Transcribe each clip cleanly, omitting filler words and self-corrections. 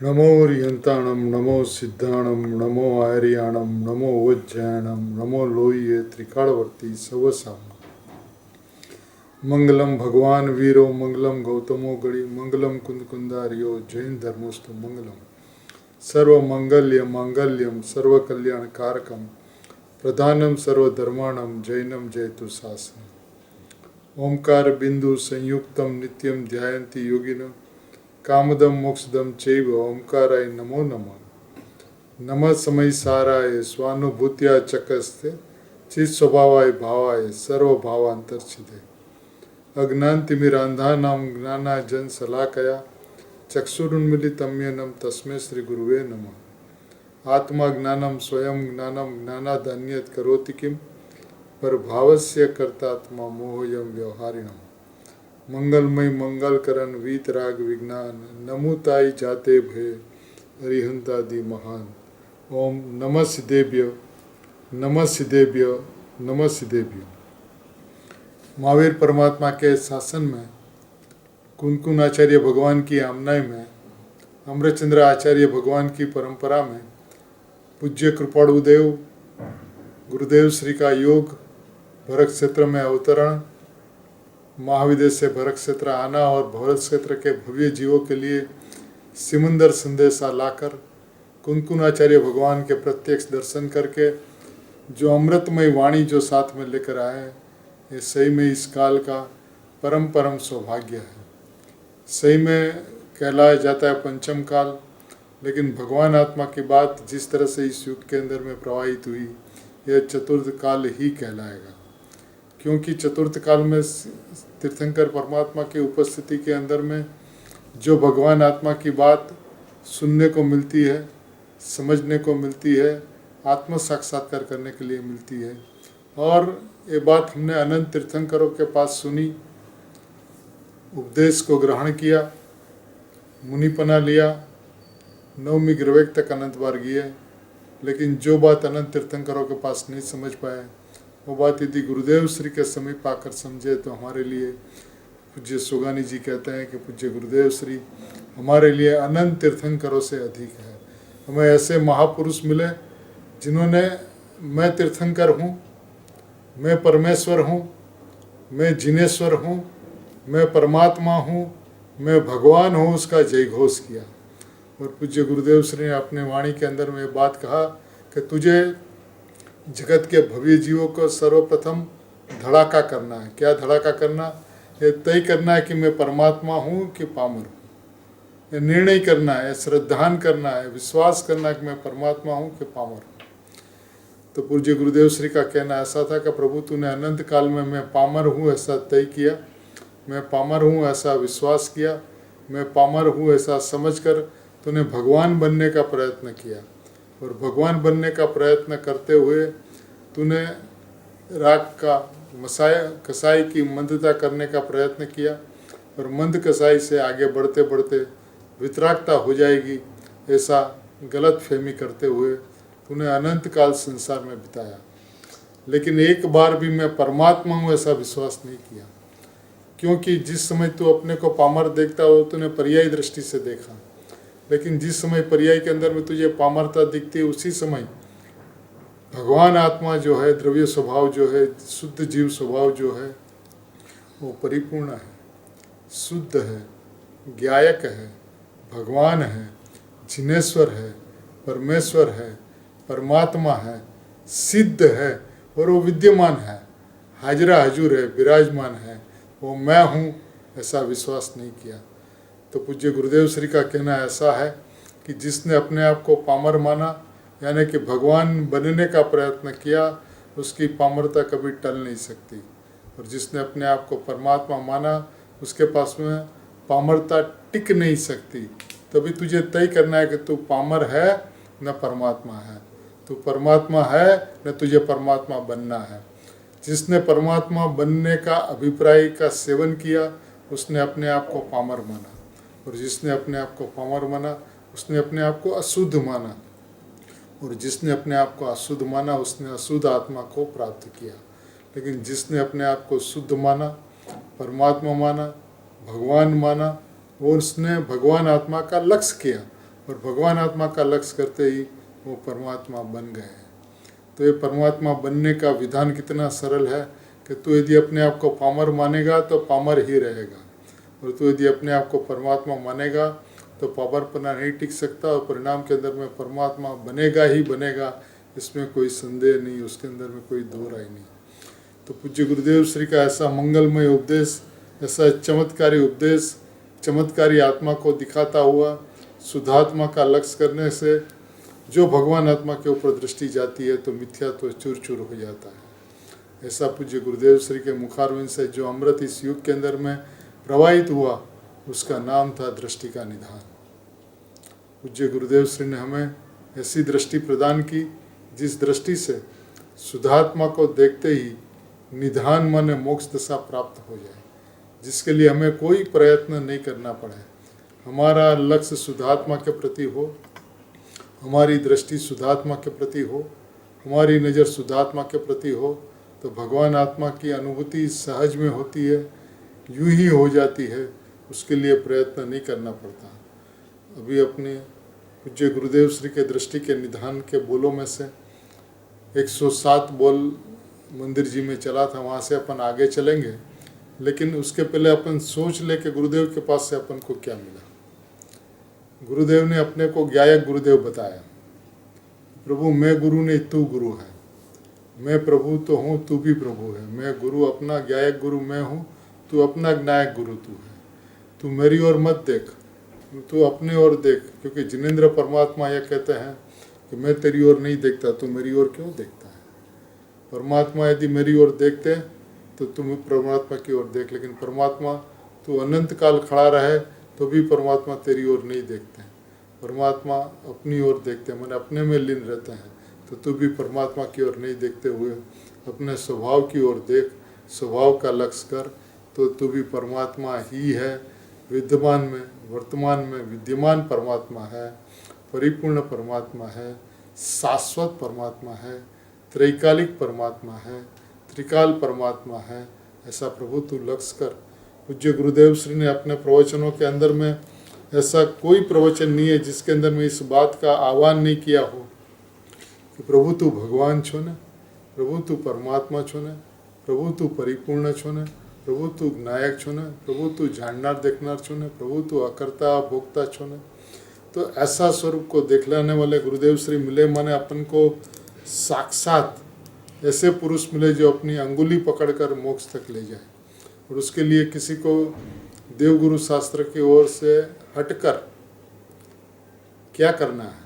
नमो रियंताणम नमो सिद्धाणम नमो आर्याणम नमो उज्जैनम नमो लोये त्रिकालवर्ती सवसाम मंगलम भगवान वीरो मंगलम गौतमो गणि मंगलम कुंद कुंदारियो जैन धर्मोस्तु मंगलम सर्व मंगल्य मांगल्यम सर्व कल्याण कारकम प्रधानम सर्वधर्माणम जैनम जयतु शासनम ओंकार बिंदु संयुक्तम नित्यम ध्यायन्ति योगिनः कामदम मोक्षदम चैव ओंकाराय नमो नमः नमः समय साराय स्वानुभूत्या चकस्ते चित स्वभावाय भावाय सर्व भावांतर्चिते अज्ञानतिमिरांधानां ज्ञानाजन शलाकया चक्षुरुन्मीलितं येन तस्मै श्री गुरुवे नमः आत्मा ज्ञानम स्वयं ज्ञानम ज्ञानादन्यत् करोति किम परभावस्य कर्तात्मा मोहयं व्यवहारिणम् मंगलमय मंगलकरण वीतराग विज्ञान नमुताई जाते भय अरिहंतादि महान। ओम नमः सिद्धेभ्य नमः सिद्धेभ्य नमः सिद्धेभ्य। महावीर परमात्मा के शासन में कुनकुन आचार्य भगवान की आमनाई में अमृतचंद्र आचार्य भगवान की परंपरा में पूज्य कृपाणुदेव गुरुदेव श्री का योग भरत क्षेत्र में अवतरण, महाविदेश से भरत क्षेत्र आना और भरत क्षेत्र के भव्य जीवों के लिए सिमंदर संदेशा लाकर कुनकुनाचार्य भगवान के प्रत्यक्ष दर्शन करके जो अमृतमय वाणी जो साथ में लेकर आए, ये सही में इस काल का परम सौभाग्य है। सही में कहलाया जाता है पंचम काल, लेकिन भगवान आत्मा की बात जिस तरह से इस युग के अंदर में प्रवाहित हुई, यह चतुर्थ काल ही कहलाएगा, क्योंकि चतुर्थ काल में तीर्थंकर परमात्मा की उपस्थिति के अंदर में जो भगवान आत्मा की बात सुनने को मिलती है, समझने को मिलती है, आत्म साक्षात्कार करने के लिए मिलती है। और ये बात हमने अनंत तीर्थंकरों के पास सुनी, उपदेश को ग्रहण किया, मुनिपना लिया, नवमी गिरवेक तक अनंत बार गए, लेकिन जो बात अनंत तीर्थंकरों के पास नहीं समझ पाए, वो बात यदि गुरुदेव श्री के समीप आकर समझे तो हमारे लिए, पूज्य सुगानी जी कहते हैं कि पूज्य गुरुदेव श्री हमारे लिए अनंत तीर्थंकरों से अधिक है। हमें ऐसे महापुरुष मिले जिन्होंने मैं तीर्थंकर हूँ, मैं परमेश्वर हूँ, मैं जिनेश्वर हूँ, मैं परमात्मा हूँ, मैं भगवान हूँ, उसका जय घोष किया। और पूज्य गुरुदेव श्री ने अपने वाणी के अंदर में बात कहा कि तुझे जगत के भव्य जीवों को सर्वप्रथम धड़ाका करना है। क्या धड़ाका करना? ये तय करना है कि मैं परमात्मा हूँ कि पामर हूँ। ये निर्णय करना है, श्रद्धान करना है, विश्वास करना है कि मैं परमात्मा हूँ कि पामर हूँ। तो पूज्य गुरुदेव श्री का कहना ऐसा था कि प्रभु तूने अनंत काल में मैं पामर हूँ ऐसा तय किया, मैं पामर हूँ ऐसा विश्वास किया, मैं पामर हूँ ऐसा समझकर तूने भगवान बनने का प्रयत्न किया। और भगवान बनने का प्रयत्न करते हुए तूने राग का कसाई की मंदता करने का प्रयत्न किया, और मंद कसाई से आगे बढ़ते बढ़ते वितरागता हो जाएगी ऐसा गलत फहमी करते हुए तूने अनंत काल संसार में बिताया। लेकिन एक बार भी मैं परमात्मा हूँ ऐसा विश्वास नहीं किया, क्योंकि जिस समय तू अपने को पामर देखता हो तूने पर्यायी दृष्टि से देखा, लेकिन जिस समय पर्याय के अंदर में तुझे पामरता दिखती है, उसी समय भगवान आत्मा जो है, द्रव्य स्वभाव जो है, शुद्ध जीव स्वभाव जो है, वो परिपूर्ण है, शुद्ध है, ज्ञायक है, भगवान है, जिनेश्वर है, परमेश्वर है, परमात्मा है, सिद्ध है, और वो विद्यमान है, हाजरा हजूर है, विराजमान है। वो मैं हूँ ऐसा विश्वास नहीं किया। तो पूज्य गुरुदेव श्री का कहना ऐसा है कि जिसने अपने आप को पामर माना, यानी कि भगवान बनने का प्रयत्न किया, उसकी पामरता कभी टल नहीं सकती। और जिसने अपने आप को परमात्मा माना, उसके पास में पामरता टिक नहीं सकती। तभी तुझे तय करना है कि तू पामर है न परमात्मा है, तू परमात्मा है न तुझे परमात्मा बनना है। जिसने परमात्मा बनने का अभिप्राय का सेवन किया, उसने अपने आप को पामर माना, और जिसने अपने आप को पामर माना उसने अपने आप को अशुद्ध माना, और जिसने अपने आप को अशुद्ध माना उसने अशुद्ध आत्मा को प्राप्त किया। लेकिन जिसने अपने आप को शुद्ध माना, परमात्मा माना, भगवान माना, और उसने भगवान आत्मा का लक्ष्य किया, और भगवान आत्मा का लक्ष्य करते ही वो परमात्मा बन गए। तो ये परमात्मा बनने का विधान कितना सरल है कि तू यदि अपने आप को पामर मानेगा तो पामर ही रहेगा, और तू यदि अपने आप को परमात्मा मानेगा तो पामरपना नहीं टिक सकता, और परिणाम के अंदर में परमात्मा बनेगा ही बनेगा, इसमें कोई संदेह नहीं, उसके अंदर में कोई दो राय नहीं। तो पूज्य गुरुदेव श्री का ऐसा मंगलमय उपदेश, ऐसा चमत्कारी उपदेश, चमत्कारी आत्मा को दिखाता हुआ शुद्धात्मा का लक्ष्य करने से जो भगवान आत्मा के ऊपर दृष्टि जाती है तो मिथ्या तो चूर चूर हो जाता है। ऐसा पूज्य गुरुदेव श्री के मुखारविंद से जो अमृत इस युग के अंदर में प्रवाहित हुआ, उसका नाम था दृष्टि का निधान। पूज्य गुरुदेव श्री ने हमें ऐसी दृष्टि प्रदान की जिस दृष्टि से शुद्धात्मा को देखते ही निधान माने मोक्ष दशा प्राप्त हो जाए, जिसके लिए हमें कोई प्रयत्न नहीं करना पड़े। हमारा लक्ष्य शुद्धात्मा के प्रति हो, हमारी दृष्टि शुद्धात्मा के प्रति हो, हमारी नज़र शुद्धात्मा के प्रति हो, तो भगवान आत्मा की अनुभूति सहज में होती है, यूं ही हो जाती है, उसके लिए प्रयत्न नहीं करना पड़ता। अभी अपने पूज्य गुरुदेव श्री के दृष्टि के निधान के बोलों में से 107 बोल मंदिर जी में चला था, वहाँ से अपन आगे चलेंगे, लेकिन उसके पहले अपन सोच ले कि गुरुदेव के पास से अपन को क्या मिला। गुरुदेव ने अपने को ज्ञायक गुरुदेव बताया, प्रभु मैं गुरु नहीं तू गुरु है, मैं प्रभु तो हूँ तू भी प्रभु है, मैं गुरु अपना ज्ञायक गुरु मैं हूँ, तू अपना ज्ञायक गुरु तू है, तू मेरी ओर मत देख, तू अपने ओर देख, क्योंकि जिनेंद्र परमात्मा यह कहते हैं कि मैं तेरी ओर नहीं देखता, तू मेरी ओर क्यों देखता है। परमात्मा यदि मेरी ओर देखते तो तुम परमात्मा की ओर देख, लेकिन परमात्मा तू अनंत काल खड़ा रहे तो भी परमात्मा तेरी ओर नहीं देखते हैं, परमात्मा अपनी ओर देखते हैं, मैंने अपने में लीन रहते हैं। तो तू भी परमात्मा की ओर नहीं देखते हुए अपने स्वभाव की ओर देख, स्वभाव का लक्ष्य कर, तो तू भी परमात्मा ही है, विद्यमान में वर्तमान में विद्यमान परमात्मा है, परिपूर्ण परमात्मा है, शाश्वत परमात्मा है, त्रैकालिक परमात्मा है, त्रिकाल परमात्मा है। ऐसा प्रभु तू लक्ष्य कर। पूज्य गुरुदेव श्री ने अपने प्रवचनों के अंदर में ऐसा कोई प्रवचन नहीं है जिसके अंदर में इस बात का आह्वान नहीं किया हो कि प्रभु तू भगवान छो ने, प्रभु तू परमात्मा छो ने, प्रभु तू परिपूर्ण छो ने, प्रभु तू नायक छो ने, प्रभु तू जाननार देखनार छो ने, प्रभु तू अकर्ता भोक्ता छो ने। तो ऐसा स्वरूप को दिखलाने वाले गुरुदेव श्री मिले, माने अपन को साक्षात ऐसे पुरुष मिले जो अपनी अंगुली पकड़कर मोक्ष तक ले जाए। और उसके लिए किसी को देवगुरु शास्त्र की ओर से हटकर क्या करना है,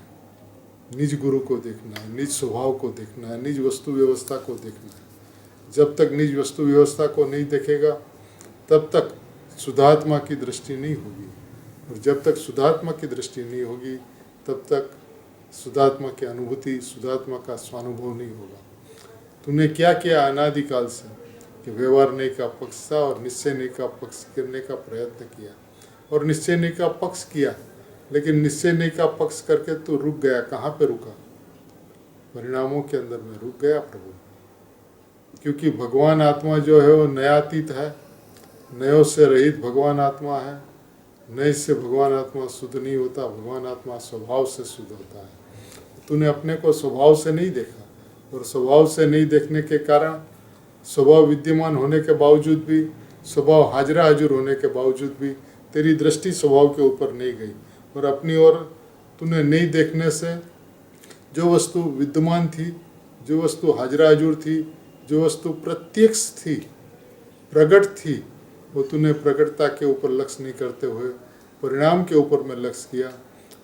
निज गुरु को देखना है, निज स्वभाव को देखना है, निज वस्तु व्यवस्था को देखना है। जब तक निज वस्तु व्यवस्था को नहीं देखेगा तब तक शुद्धात्मा की दृष्टि नहीं होगी, और जब तक शुद्धात्मा की दृष्टि नहीं होगी तब तक शुद्धात्मा की अनुभूति, शुद्धात्मा का स्वानुभव नहीं होगा। तूने क्या किया अनादिकाल से कि व्यवहार नहीं का पक्ष था और निश्चय नहीं का पक्ष करने का प्रयत्न किया, और निश्चय नहीं का पक्ष किया, लेकिन निश्चय नहीं का पक्ष करके तू रुक गया। कहाँ पे रुका? परिणामों के अंदर में रुक गया प्रभु। क्योंकि भगवान आत्मा जो है वो नयातीत है, नयों से रहित भगवान आत्मा है। नए से भगवान आत्मा शुद्ध नहीं होता, भगवान आत्मा स्वभाव से शुद्ध होता है। तूने अपने को स्वभाव से नहीं देखा, और स्वभाव से नहीं देखने के कारण, स्वभाव विद्यमान होने के बावजूद भी, स्वभाव हाजरा हाजुर होने के बावजूद भी तेरी दृष्टि स्वभाव के ऊपर नहीं गई, और अपनी ओर तूने नहीं देखने से जो वस्तु विद्यमान थी, जो वस्तु हाजरा हाजुर थी, जो वस्तु प्रत्यक्ष थी, प्रकट थी, वो तूने प्रकटता के ऊपर लक्ष्य नहीं करते हुए परिणाम के ऊपर में लक्ष्य किया,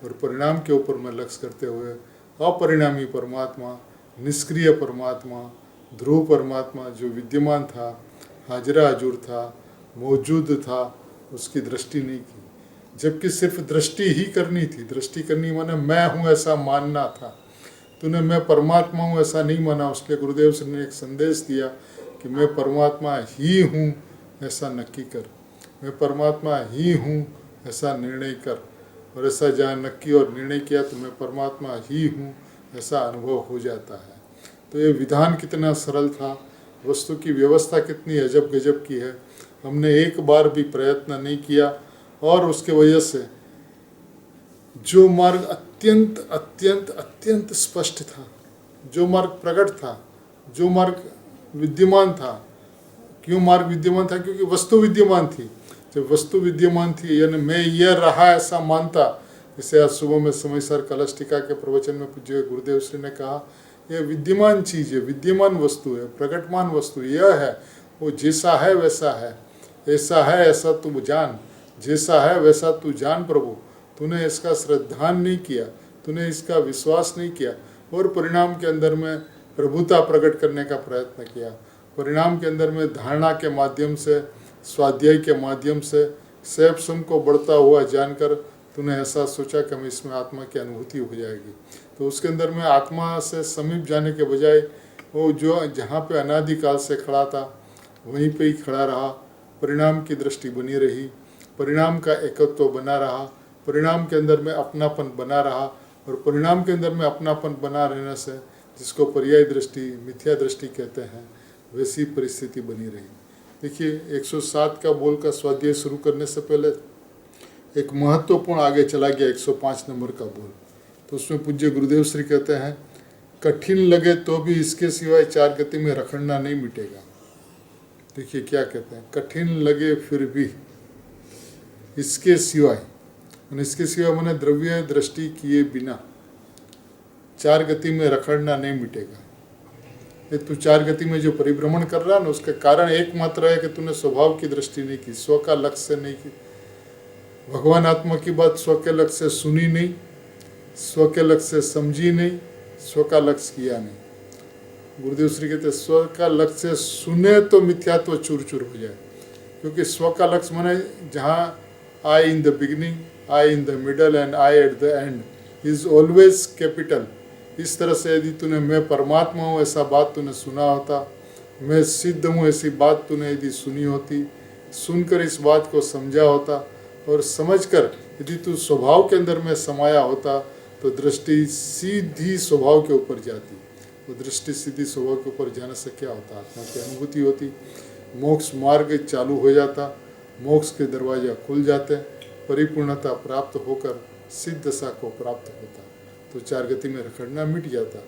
और परिणाम के ऊपर में लक्ष्य करते हुए अपरिणामी परमात्मा, निष्क्रिय परमात्मा, ध्रुव परमात्मा जो विद्यमान था, हाजरा हाजुर था, मौजूद था, उसकी दृष्टि नहीं की। जबकि सिर्फ दृष्टि ही करनी थी। दृष्टि करनी माने मैं हूँ ऐसा मानना था। तूने मैं परमात्मा हूँ ऐसा नहीं माना। उसके गुरुदेव श्री ने एक संदेश दिया कि मैं परमात्मा ही हूँ ऐसा नक्की कर, मैं परमात्मा ही हूँ ऐसा निर्णय कर। और ऐसा जहाँ नक्की और निर्णय किया तो मैं परमात्मा ही हूँ ऐसा अनुभव हो जाता है। तो ये विधान कितना सरल था, वस्तु की व्यवस्था कितनी अजब गजब की है। हमने एक बार भी प्रयत्न नहीं किया, और उसके वजह से जो मार्ग अत्यंत अत्यंत अत्यंत स्पष्ट था, जो मार्ग प्रकट था, जो मार्ग विद्यमान था। क्यों मार्ग विद्यमान था? क्योंकि वस्तु विद्यमान थी। जब वस्तु विद्यमान थी, यानी मैं यह रहा ऐसा मानता। जैसे आज सुबह में समयसर कलश टीका के प्रवचन में पूज्य गुरुदेव श्री ने कहा, यह विद्यमान चीज है, विद्यमान वस्तु है, प्रकटमान वस्तु यह है। वो जैसा है वैसा है, ऐसा है ऐसा तू जान, जैसा है वैसा तू जान प्रभु। तूने इसका श्रद्धान नहीं किया, तूने इसका विश्वास नहीं किया, और परिणाम के अंदर में प्रभुता प्रकट करने का प्रयत्न किया। परिणाम के अंदर में धारणा के माध्यम से, स्वाध्याय के माध्यम से, सैफ स्वयं को बढ़ता हुआ जानकर तूने ऐसा सोचा कि हमें इसमें आत्मा की अनुभूति हो जाएगी। तो उसके अंदर में आत्मा से समीप जाने के बजाय वो जो जहाँ पे अनादिकाल से खड़ा था वहीं पे ही खड़ा रहा। परिणाम की दृष्टि बनी रही, परिणाम का एकत्व बना रहा, परिणाम के अंदर में अपनापन बना रहा। और परिणाम के अंदर में अपनापन बना रहने से, जिसको पर्याय दृष्टि, मिथ्या दृष्टि कहते हैं, वैसी परिस्थिति बनी रही। देखिए 107 का बोल का स्वाध्याय शुरू करने से पहले एक महत्वपूर्ण आगे चला गया 105 नंबर का बोल। तो उसमें पूज्य गुरुदेव श्री कहते हैं, कठिन लगे तो भी इसके सिवाय चार गति में रखड़ना नहीं मिटेगा। देखिए क्या कहते हैं, कठिन लगे फिर भी इसके सिवाय, इसके सिवाय मैंने द्रव्य दृष्टि किए बिना चार गति में रखड़ना नहीं मिटेगा। ये तू चार गति में जो परिभ्रमण कर रहा है ना, उसका कारण एकमात्र है कि तूने स्वभाव की दृष्टि नहीं की, स्व का लक्ष्य नहीं की। भगवान आत्मा की बात स्व के लक्ष्य से सुनी नहीं, स्व के लक्ष्य से समझी नहीं, स्व का लक्ष्य किया नहीं। गुरुदेव श्री कहते स्व का लक्ष्य सुने तो मिथ्यात्व चूर चूर हो जाए। क्योंकि स्व का लक्ष्य माने जहाँ I in the beginning, I in the middle and I at the end is always capital. इस तरह से यदि तूने मैं परमात्मा हूँ ऐसा बात तूने सुना होता, मैं सिद्ध हूँ ऐसी बात तूने यदि सुनी होती, सुनकर इस बात को समझा होता और समझकर यदि तू स्वभाव के अंदर में समाया होता, तो दृष्टि सीधी स्वभाव के ऊपर जाती। वो दृष्टि सीधी स्वभाव के ऊपर जाने से क्या होता? आत्मा की अनुभूति होती, मोक्ष मार्ग चालू हो जाता, मोक्ष के दरवाजा खुल जाते, परिपूर्णता प्राप्त होकर सिद्ध दशा को प्राप्त होता। तो चार गति में रखड़ना मिट जाता।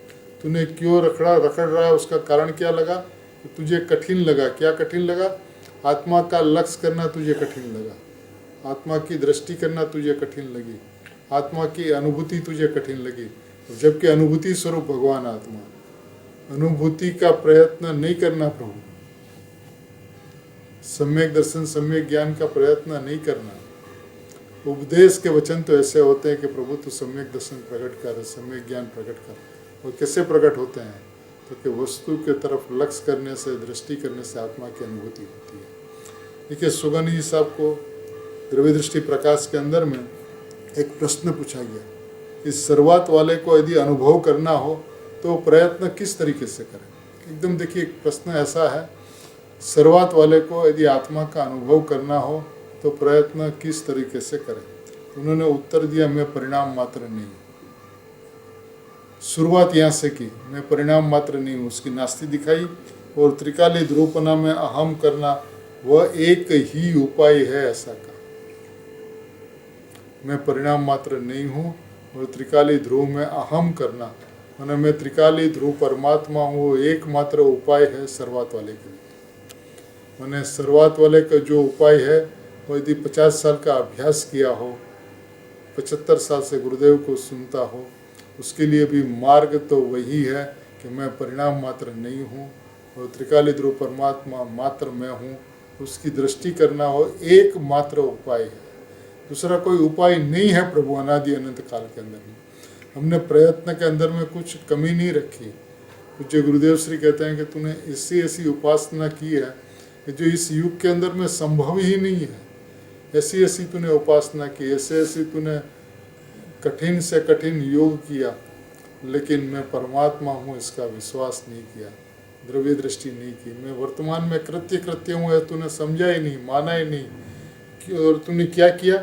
तूने क्यों रखड़ रहा है, उसका कारण क्या लगा? तो तुझे कठिन लगा। क्या कठिन लगा? आत्मा का लक्ष्य करना तुझे कठिन लगा, आत्मा की दृष्टि करना तुझे कठिन लगी, आत्मा की अनुभूति तुझे कठिन लगी। जबकि अनुभूति स्वरूप भगवान आत्मा, अनुभूति का प्रयत्न नहीं करना प्रभु, सम्यक दर्शन सम्यक ज्ञान का प्रयत्न नहीं करना। उपदेश के वचन तो ऐसे होते हैं कि प्रभु तू सम्यक दर्शन प्रकट कर, सम्यक ज्ञान प्रकट कर। और कैसे प्रकट होते हैं? तो कि वस्तु के तरफ लक्ष्य करने से, दृष्टि करने से आत्मा की अनुभूति होती है। देखिए सुगनी जी साहब को द्रव्य दृष्टि प्रकाश के अंदर में एक प्रश्न पूछा गया कि शुरुआत वाले को यदि अनुभव करना हो तो प्रयत्न किस तरीके से करें। एकदम देखिए एक प्रश्न ऐसा है, शुरुआत वाले को यदि आत्मा का अनुभव करना हो तो प्रयत्न किस तरीके से करें। उन्होंने उत्तर दिया, मैं परिणाम मात्र नहीं हूँ। शुरुआत यहाँ से की, मैं परिणाम मात्र नहीं हूँ, उसकी नास्ती दिखाई। और त्रिकाली ध्रुवपना में अहम करना वह एक ही उपाय है ऐसा कहा। मैं परिणाम मात्र नहीं हूँ और त्रिकाली ध्रुव में अहम करना, माने मैं त्रिकाली ध्रुव परमात्मा हूँ, वो एकमात्र उपाय है शुरुआत वाले के लिए। माने शुरुआत वाले का जो उपाय है वो यदि 50 साल का अभ्यास किया हो, 75 साल से गुरुदेव को सुनता हो, उसके लिए भी मार्ग तो वही है कि मैं परिणाम मात्र नहीं हूँ और त्रिकाली ध्रुव परमात्मा मात्र मैं हूँ। उसकी दृष्टि करना हो एकमात्र उपाय है, दूसरा कोई उपाय नहीं है प्रभु अनादि अनंत काल के अंदर में। हमने प्रयत्न के अंदर में कुछ कमी नहीं रखी। पूज्य गुरुदेव श्री कहते हैं कि तूने ऐसी उपासना की है कि जो इस युग के अंदर में संभव ही नहीं है। ऐसी तूने उपासना की, ऐसे तूने कठिन से कठिन योग किया, लेकिन मैं परमात्मा हूँ इसका विश्वास नहीं किया, द्रव्य दृष्टि नहीं की। मैं वर्तमान में कृत्य हूँ तूने समझा ही नहीं, माना ही नहीं। और तूने क्या किया?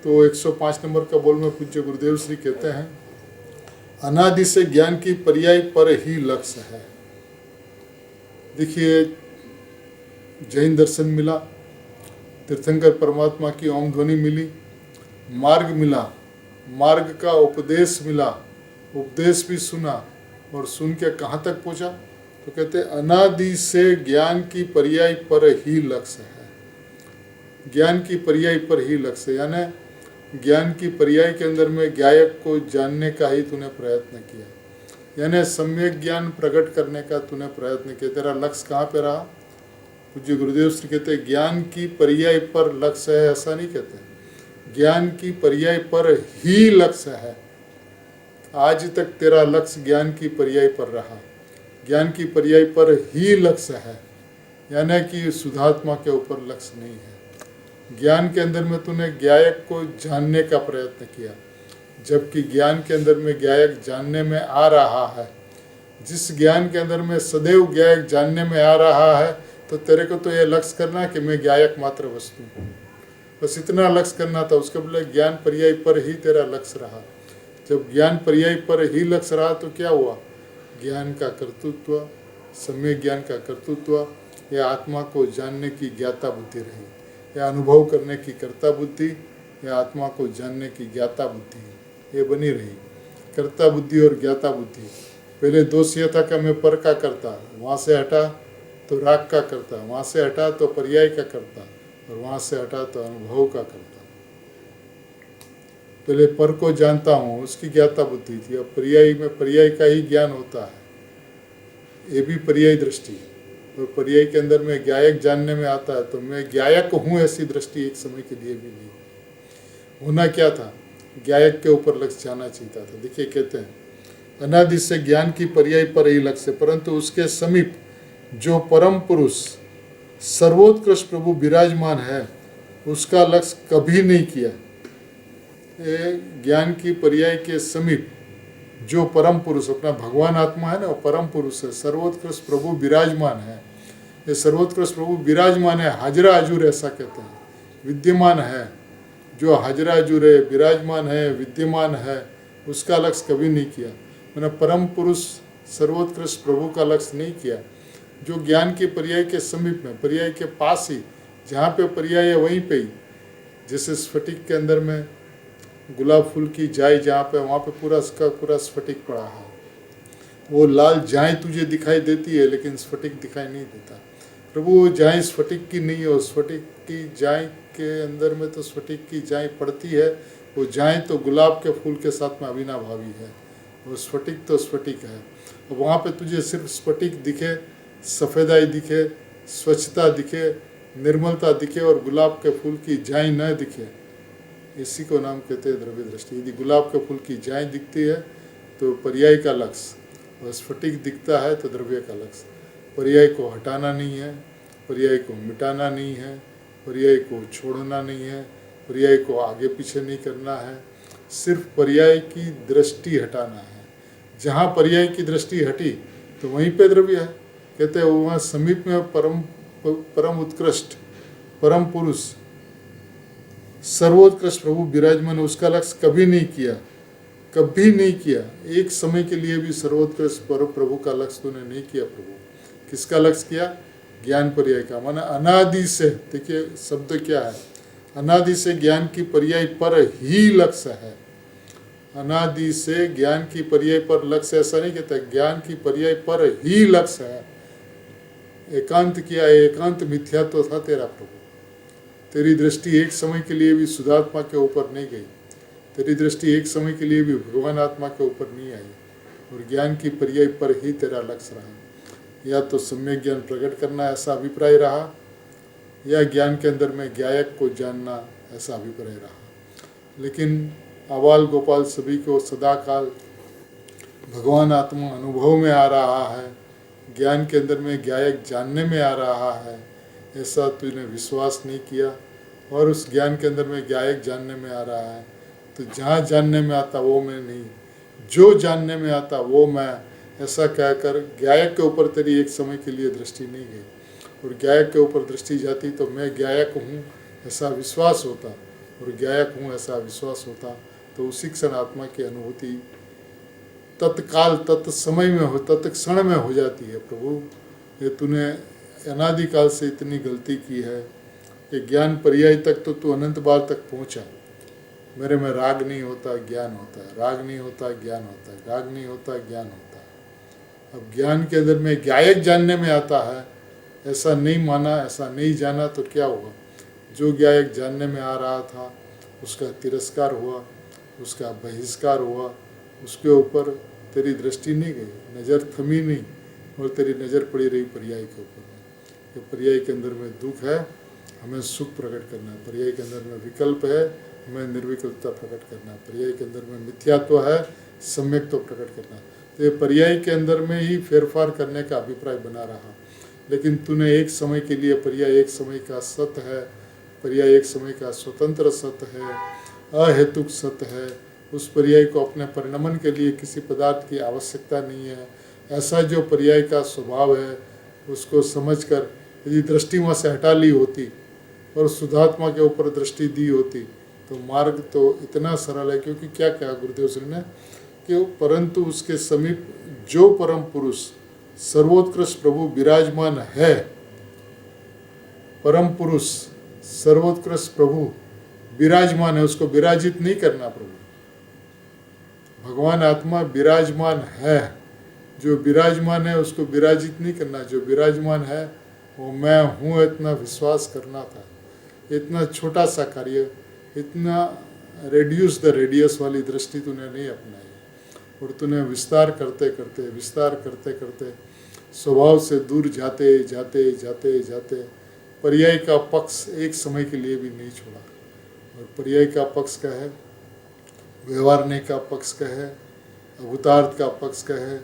तो 105 नंबर का बोल में पूज्य गुरुदेव श्री कहते हैं, अनादि से ज्ञान की पर्याय पर ही लक्ष्य है। देखिए जैन दर्शन मिला, तीर्थंकर परमात्मा की ओम ध्वनि मिली, मार्ग मिला, मार्ग का उपदेश मिला, उपदेश भी सुना, और सुन के कहाँ तक पहुँचा? तो कहते अनादि से ज्ञान की पर्याय पर ही लक्ष्य है। ज्ञान की पर्याय पर ही लक्ष्य, यानी ज्ञान की पर्याय के अंदर में गायक को जानने का ही तूने प्रयत्न किया, यानी सम्यक ज्ञान प्रकट करने का तूने प्रयत्न किया। तेरा लक्ष्य कहाँ पे रहा? पूज्य गुरुदेव श्री कहते ज्ञान की पर्याय पर लक्ष्य है, ऐसा नहीं कहते, ज्ञान की पर्याय पर ही लक्ष्य है। आज तक तेरा लक्ष्य ज्ञान की पर्याय पर रहा, ज्ञान की पर्याय पर ही लक्ष्य है, यानी कि शुद्धात्मा के ऊपर लक्ष्य नहीं है। ज्ञान के अंदर में तूने गायक को जानने का प्रयत्न किया, जबकि ज्ञान के अंदर में गायक जानने में आ रहा है। जिस ज्ञान के अंदर में सदैव गायक जानने में आ रहा है, तो तेरे को तो ये लक्ष्य करना कि मैं गायक मात्र वस्तु हूँ, बस इतना लक्ष्य करना था। उसके बदले ज्ञान पर्याय पर ही तेरा लक्ष्य रहा। जब ज्ञान पर्याय पर ही लक्ष्य रहा तो क्या हुआ? ज्ञान का कर्तृत्व, सम्यक ज्ञान का कर्तृत्व, यह आत्मा को जानने की ज्ञाता बुद्धि रही, यह अनुभव करने की कर्ता बुद्धि, यह आत्मा को जानने की ज्ञाता बुद्धि, ये बनी रही। कर्ता बुद्धि और ज्ञाता बुद्धि, पहले दोष यह था कि मैं पर का करता, वहाँ से हटा तो राग का करता, वहाँ से हटा तो पर्याय का करता, और वहाँ से हटा तो अनुभव का करता। पहले पर को जानता हूँ, उसकी ज्ञाता बुद्धि थी। अब पर्याय में पर्याय का ही ज्ञान होता है, ये भी पर्याय दृष्टि। और पर्याय के अंदर में गायक जानने में आता है, तो मैं गायक हूँ ऐसी दृष्टि एक समय के लिए भी नहीं। होना क्या था? गायक के ऊपर लक्ष्य जाना चाहिए था। देखिए कहते हैं अनादि से ज्ञान की पर्याय पर ही लक्ष्य, परंतु उसके समीप जो परम पुरुष सर्वोत्कृष्ट प्रभु विराजमान है, उसका लक्ष्य कभी नहीं किया। ज्ञान की पर्याय के समीप जो परम पुरुष अपना भगवान आत्मा है ना, वो परम पुरुष है, सर्वोत्कृष्ट प्रभु विराजमान है। ये सर्वोत्कृष्ट प्रभु विराजमान है, हाजरा हजूर ऐसा कहते हैं, विद्यमान है। जो हाजरा हजूर है, विराजमान है, विद्यमान है, उसका लक्ष्य कभी नहीं किया। मैंने परम पुरुष सर्वोत्कृष्ट प्रभु का लक्ष्य नहीं किया। जो ज्ञान के पर्याय के समीप में, पर्याय के पास ही, जहाँ पे पर्याय है वहीं पे ही, जैसे स्फटिक के अंदर में गुलाब फूल की जाय जहाँ पे, वहाँ पे पूरा उसका पूरा स्फटिक पड़ा है। वो लाल जाय तुझे दिखाई देती है, लेकिन स्फटिक दिखाई नहीं देता। प्रभु वो जाय स्फटिक की नहीं है, स्फटिक की जाय के अंदर में तो स्फटिक की जाय पड़ती है। वो जाय तो गुलाब के फूल के साथ में अविनाभावी है, वो स्फटिक तो स्फटिक है। और वहाँ पे तुझे सिर्फ स्फटिक दिखे, सफ़ेदाई दिखे, स्वच्छता दिखे, निर्मलता दिखे, और गुलाब के फूल की जाय न दिखे, इसी को नाम कहते हैं द्रव्य दृष्टि। यदि गुलाब के फूल की जाय दिखती है तो पर्याय का लक्ष्य, और स्फटिक दिखता है तो द्रव्य का लक्ष्य। पर्याय को हटाना नहीं है, पर्याय को मिटाना नहीं है, पर्याय को छोड़ना नहीं है, पर्याय को आगे पीछे नहीं करना है, सिर्फ पर्याय की दृष्टि हटाना है। जहाँ पर्याय की दृष्टि हटी तो वहीं पे द्रव्य है। कहते हैं वहाँ समीप में परम उत्कृष्ट परम पुरुष सर्वोत्कृष्ट प्रभु विराजमान, उसका लक्ष्य कभी नहीं किया, कभी नहीं किया। एक समय के लिए भी सर्वोत्कृष्ट प्रभु का लक्ष्य तूने नहीं किया। प्रभु किसका लक्ष्य किया? ज्ञान पर्याय का। माना अनादि से, देखिए शब्द क्या है, अनादि से ज्ञान की पर्याय पर ही लक्ष्य है। अनादि से ज्ञान की पर्याय पर लक्ष्य, ऐसा नहीं कहता, ज्ञान की पर्याय पर ही लक्ष्य है। एकांत किया, एकांत मिथ्यात्व था तेरा प्रभु। तेरी दृष्टि एक समय के लिए भी शुद्धात्मा के ऊपर नहीं गई, तेरी दृष्टि एक समय के लिए भी भगवान आत्मा के ऊपर नहीं आई, और ज्ञान की पर्याय पर ही तेरा लक्ष्य रहा। या तो सम्यक ज्ञान प्रकट करना ऐसा अभिप्राय रहा, या ज्ञान के अंदर में गायक को जानना ऐसा अभिप्राय रहा। लेकिन आबाल गोपाल सभी को सदाकाल भगवान आत्मा अनुभव में आ रहा है, ज्ञान के अंदर में गायक जानने में आ रहा है, ऐसा तूने विश्वास नहीं किया। और उस ज्ञान के अंदर में गायक जानने में आ रहा है, तो जहाँ जानने में आता वो मैं नहीं, जो जानने में आता वो मैं, ऐसा कहकर गायक के ऊपर तेरी एक समय के लिए दृष्टि नहीं गई। और गायक के ऊपर दृष्टि जाती तो मैं गायक हूँ ऐसा विश्वास होता, और गायक हूँ ऐसा विश्वास होता, तो उसी क्षण आत्मा की अनुभूति तत्काल तत्समय में हो, तत्क्षण में हो जाती है। प्रभु ये तूने अनादिकाल से इतनी गलती की है कि ज्ञान पर्याय तक तो तू अनंत बार तक पहुँचा, मेरे में राग नहीं होता ज्ञान होता है, राग नहीं होता ज्ञान होता है, राग नहीं होता ज्ञान होता है। अब ज्ञान के अंदर में ज्ञायक जानने में आता है, ऐसा नहीं माना, ऐसा नहीं जाना तो क्या हुआ? जो ज्ञायक जानने में आ रहा था उसका तिरस्कार हुआ, उसका बहिष्कार हुआ, उसके ऊपर तेरी दृष्टि नहीं गई, नज़र थमी नहीं, और तेरी नज़र पड़ी रही पर्याय के ऊपर में। कि पर्याय के अंदर में दुख है, हमें सुख प्रकट करना है। पर्याय के अंदर में विकल्प है, हमें निर्विकल्पता प्रकट करना है। पर्याय के अंदर में मिथ्यात्व है, सम्यक्त्व प्रकट करना है। तो ये पर्याय के अंदर में ही फेरफार करने का अभिप्राय बना रहा। लेकिन तूने एक समय के लिए, पर्याय एक समय का सत्य है, पर्याय एक समय का स्वतंत्र सत्य है, अहेतुक सत्य है, उस पर्याय को अपने परिणमन के लिए किसी पदार्थ की आवश्यकता नहीं है, ऐसा जो पर्याय का स्वभाव है उसको समझकर यदि दृष्टि वहाँ से हटा ली होती और शुद्धात्मा के ऊपर दृष्टि दी होती तो मार्ग तो इतना सरल है। क्योंकि क्या कहा गुरुदेव श्री ने कि परंतु उसके समीप जो परम पुरुष सर्वोत्कृष्ट प्रभु विराजमान है, परम पुरुष सर्वोत्कृष्ट प्रभु विराजमान है, उसको विराजित नहीं करना। प्रभु भगवान आत्मा विराजमान है, जो विराजमान है उसको विराजित नहीं करना। जो विराजमान है वो मैं हूँ, इतना विश्वास करना था। इतना छोटा सा कार्य, इतना रेड्यूस द रेडियस वाली दृष्टि तूने नहीं अपनाई, और तूने विस्तार करते करते स्वभाव से दूर जाते जाते जाते जाते पर्याय का पक्ष एक समय के लिए भी नहीं छोड़ा। और पर्याय का पक्ष का है, व्यवहारने का पक्ष का है, अवतार्थ का पक्ष का है,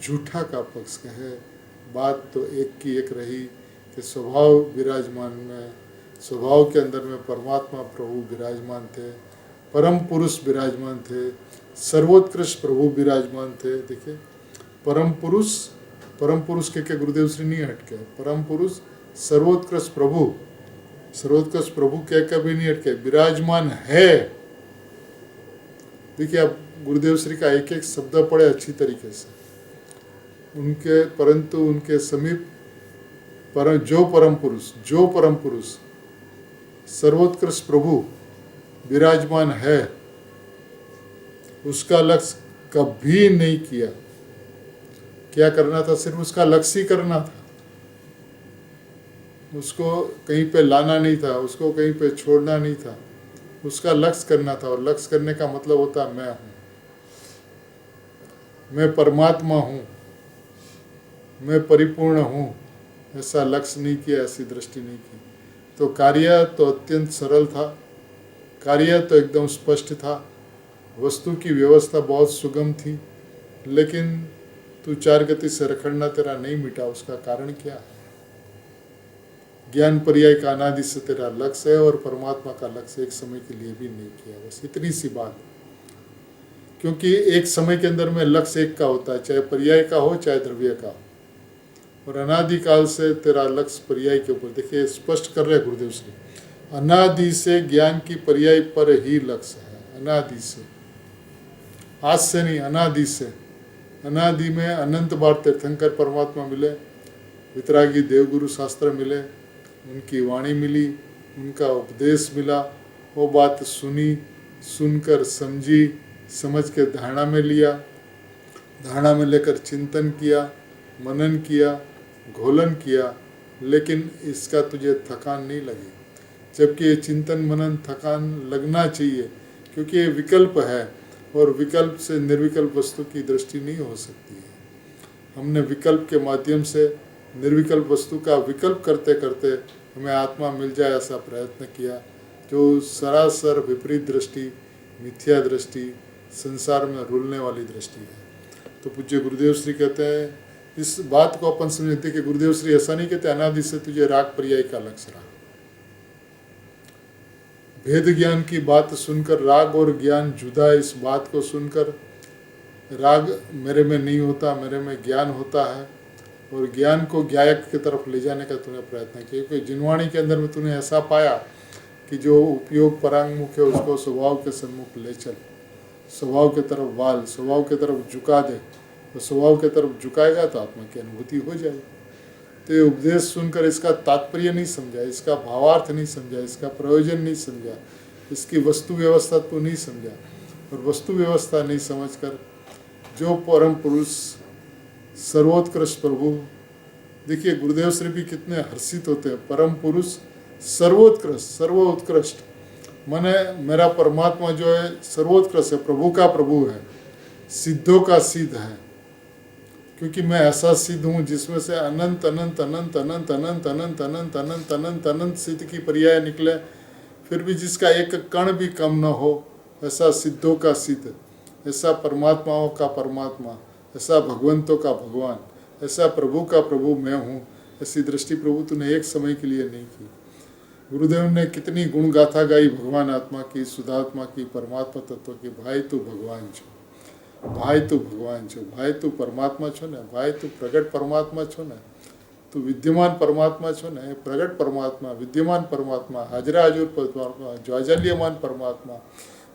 झूठा का पक्ष का है। बात तो एक की एक रही कि स्वभाव विराजमान में, स्वभाव के अंदर में परमात्मा प्रभु विराजमान थे, परम पुरुष विराजमान थे, सर्वोत्कृष्ट प्रभु विराजमान थे। देखिए परम पुरुष के गुरुदेव श्री नहीं हटके, परम पुरुष सर्वोत्कृष्ट प्रभु कह भी नहीं हटके, विराजमान है। देखिए आप गुरुदेव श्री का एक एक शब्द पढ़े अच्छी तरीके से उनके, परंतु उनके समीप जो परम पुरुष सर्वोत्कृष्ट प्रभु विराजमान है, उसका लक्ष्य कभी नहीं किया। क्या करना था? सिर्फ उसका लक्ष्य ही करना था, उसको कहीं पे लाना नहीं था, उसको कहीं पे छोड़ना नहीं था, उसका लक्ष्य करना था। और लक्ष्य करने का मतलब होता है मैं हूँ, मैं परमात्मा हूँ, मैं परिपूर्ण हूँ। ऐसा लक्ष्य नहीं किया, ऐसी दृष्टि नहीं की। तो कार्य तो अत्यंत सरल था, कार्य तो एकदम स्पष्ट था, वस्तु की व्यवस्था बहुत सुगम थी, लेकिन तू चार गति से रखड़ना तेरा नहीं मिटा। उसका कारण क्या है? ज्ञान पर्याय का अनादि से तेरा लक्ष्य है, और परमात्मा का लक्ष्य एक समय के लिए भी नहीं किया। बस इतनी सी बात। क्योंकि एक समय के अंदर में लक्ष्य एक का होता है, चाहे पर्याय का हो चाहे द्रव्य का हो, और अनादिकाल से तेरा लक्ष्य पर्याय के ऊपर। देखिए स्पष्ट कर रहे गुरुदेव श्री, अनादि से ज्ञान की पर्याय पर ही लक्ष्य है। अनादि से, आज से नहीं, अनादि से। अनादि में अनंत बार तीर्थंकर परमात्मा मिले, वितरागी देवगुरु शास्त्र मिले, उनकी वाणी मिली, उनका उपदेश मिला, वो बात सुनी, सुनकर समझी, समझ के धारणा में लिया, धारणा में लेकर चिंतन किया, मनन किया, घोलन किया, लेकिन इसका तुझे थकान नहीं लगी। जबकि ये चिंतन मनन थकान लगना चाहिए, क्योंकि ये विकल्प है, और विकल्प से निर्विकल्प वस्तु की दृष्टि नहीं हो सकती है। हमने विकल्प के माध्यम से निर्विकल्प वस्तु का विकल्प करते करते हमें आत्मा मिल जाए ऐसा प्रयत्न किया, जो सरासर विपरीत दृष्टि, मिथ्या दृष्टि, संसार में रुलने वाली दृष्टि है। तो पूज्य गुरुदेव श्री कहते हैं इस बात को अपन समझते कि गुरुदेव श्री ऐसा नहीं कहते अनादि से तुझे राग पर्याय का लक्ष्य रहा। भेद ज्ञान की बात सुनकर राग और ज्ञान जुदा है, इस बात को सुनकर राग मेरे में नहीं होता, मेरे में ज्ञान होता है, और ज्ञान को ज्ञायक की तरफ ले जाने का तूने प्रयत्न किया। क्योंकि जिनवाणी के अंदर में तूने ऐसा पाया कि जो उपयोग परांगमुख है उसको स्वभाव के सम्मुख ले चल, स्वभाव के तरफ वाल, स्वभाव के तरफ झुका दे, तो स्वभाव के तरफ झुकाएगा तो आत्मा की अनुभूति हो जाएगी। तो ये उपदेश सुनकर इसका तात्पर्य नहीं समझा, इसका भावार्थ नहीं समझा, इसका प्रयोजन नहीं समझा, इसकी वस्तु व्यवस्था तो नहीं समझा, और वस्तु व्यवस्था नहीं समझकर जो परम पुरुष सर्वोत्कृष्ट प्रभु, देखिए गुरुदेव श्री भी कितने हर्षित होते हैं, परम पुरुष सर्वोत्कृष्ट सर्वोत्कृष्ट, माने मेरा परमात्मा जो है सर्वोत्कृष्ट है, प्रभु का प्रभु है, सिद्धों का सिद्ध है, क्योंकि मैं ऐसा सिद्ध हूँ जिसमें से अनंत अनंत अनंत अनंत अनंत अनंत अनंत अनंत अनंत अनंत सिद्ध की पर्याय निकले, फिर भी जिसका एक कण भी कम न हो, ऐसा सिद्धों का सिद्ध, ऐसा परमात्माओं का परमात्मा, ऐसा भगवंतों का भगवान, ऐसा प्रभु का प्रभु मैं हूँ, ऐसी दृष्टि प्रभु तूने एक समय के लिए नहीं की। गुरुदेव ने कितनी गुण गाथा गाई भगवान आत्मा की, शुद्धात्मा की, परमात्मा तत्व की, भाई तू भगवान छो, भाई तू भगवान छो, भाई तू परमात्मा छो ने, भाई तू प्रगट परमात्मा छो ने, तू विद्यमान परमात्मा छो ने, प्रगट परमात्मा, विद्यमान परमात्मा, हाजरा हजूर परमात्मा, ज्वाजल्यमान परमात्मा,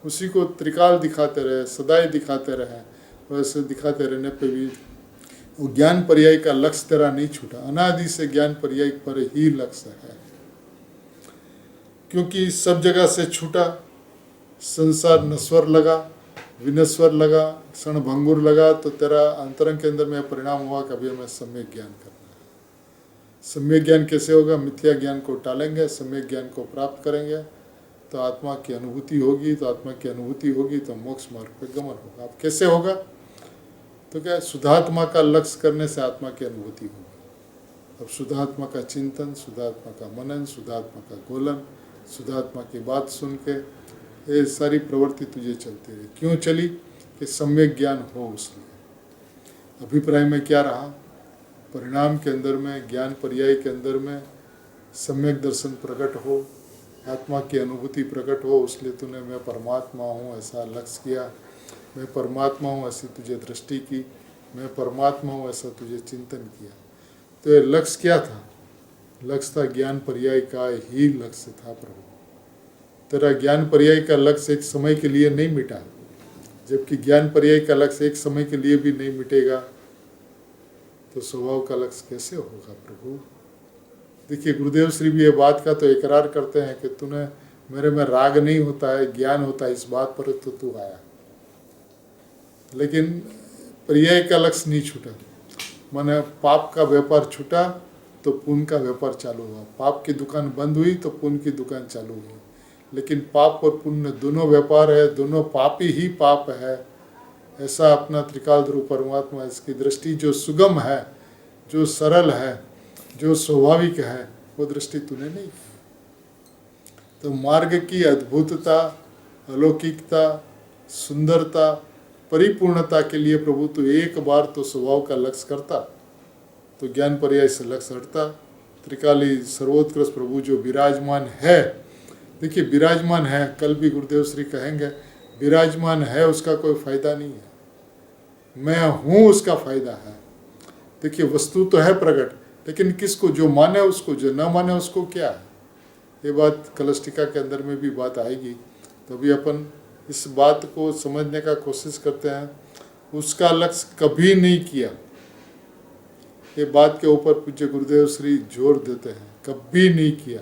उसी को त्रिकाल दिखाते रहे, सदाई दिखाते रहे, वैसे दिखाते रहने पे भी वो ज्ञान पर्याय का लक्ष्य तेरा नहीं छूटा, अनादि से ज्ञान पर्याय पर ही लक्ष्य है, क्योंकि सब जगह से छूटा, संसार नश्वर लगा, विनश्वर लगा, क्षण भंगुर लगा, तो तेरा अंतरंग के अंदर में परिणाम हुआ कि अभी हमें सम्यक ज्ञान करना है। सम्यक ज्ञान कैसे होगा? मिथ्या ज्ञान को टालेंगे, सम्यक ज्ञान को प्राप्त करेंगे तो आत्मा की अनुभूति होगी, तो आत्मा की अनुभूति होगी तो मोक्ष मार्ग पर गमन होगा। अब कैसे होगा? तो क्या शुद्धात्मा का लक्ष्य करने से आत्मा की अनुभूति होगी। अब शुद्धात्मा का चिंतन, शुद्धात्मा का मनन, शुद्धात्मा का गोलन, शुद्धात्मा की बात सुन के ये सारी प्रवृत्ति तुझे चलती रही। क्यों चली? कि सम्यक ज्ञान हो उसलिए। अभिप्राय में क्या रहा? परिणाम के अंदर में, ज्ञान पर्याय के अंदर में सम्यक दर्शन प्रकट हो, आत्मा की अनुभूति प्रकट हो, इसलिए तूने मैं परमात्मा हूँ ऐसा लक्ष्य किया, मैं परमात्मा हूँ ऐसी तुझे दृष्टि की, मैं परमात्मा हूँ ऐसा तुझे चिंतन किया। तो ये लक्ष्य क्या था? लक्ष्य था ज्ञान पर्याय का ही लक्ष्य था प्रभु। तेरा ज्ञान पर्याय का लक्ष्य एक समय के लिए नहीं मिटा, जबकि ज्ञान पर्याय का लक्ष्य एक समय के लिए भी नहीं मिटेगा, तो स्वभाव का लक्ष्य कैसे होगा प्रभु? देखिए गुरुदेव श्री भी ये बात का तो इकरार करते हैं कि तूने मेरे में राग नहीं होता है, ज्ञान होता है, इस बात पर तो तू आया, लेकिन पर्याय का लक्ष्य नहीं छूटा। माने पाप का व्यापार छूटा तो पुण्य का व्यापार चालू हुआ, पाप की दुकान बंद हुई तो पुण्य की दुकान चालू हुई। लेकिन पाप और पुण्य दोनों व्यापार है, दोनों पापी ही पाप है, ऐसा अपना त्रिकाल ध्रुव परमात्मा, इसकी दृष्टि जो सुगम है, जो सरल है, जो स्वाभाविक है, वो दृष्टि तूने नहीं की। तो मार्ग की अद्भुतता, अलौकिकता, सुंदरता, परिपूर्णता के लिए प्रभु तू एक बार तो स्वभाव का लक्ष्य करता तो ज्ञान पर्याय से लक्ष्य हटता। त्रिकाली सर्वोत्कृष्ट प्रभु जो विराजमान है, देखिए विराजमान है, कल भी गुरुदेव श्री कहेंगे विराजमान है उसका कोई फायदा नहीं है, मैं हूँ उसका फायदा है। देखिए वस्तु तो है प्रकट, लेकिन किसको? जो माने उसको, जो न माने उसको क्या है? ये बात कलस्टिका के अंदर में भी बात आएगी, तो अभी अपन इस बात को समझने का कोशिश करते हैं। उसका लक्ष्य कभी नहीं किया, ये बात के ऊपर पूज्य गुरुदेव श्री जोर देते हैं, कभी नहीं किया।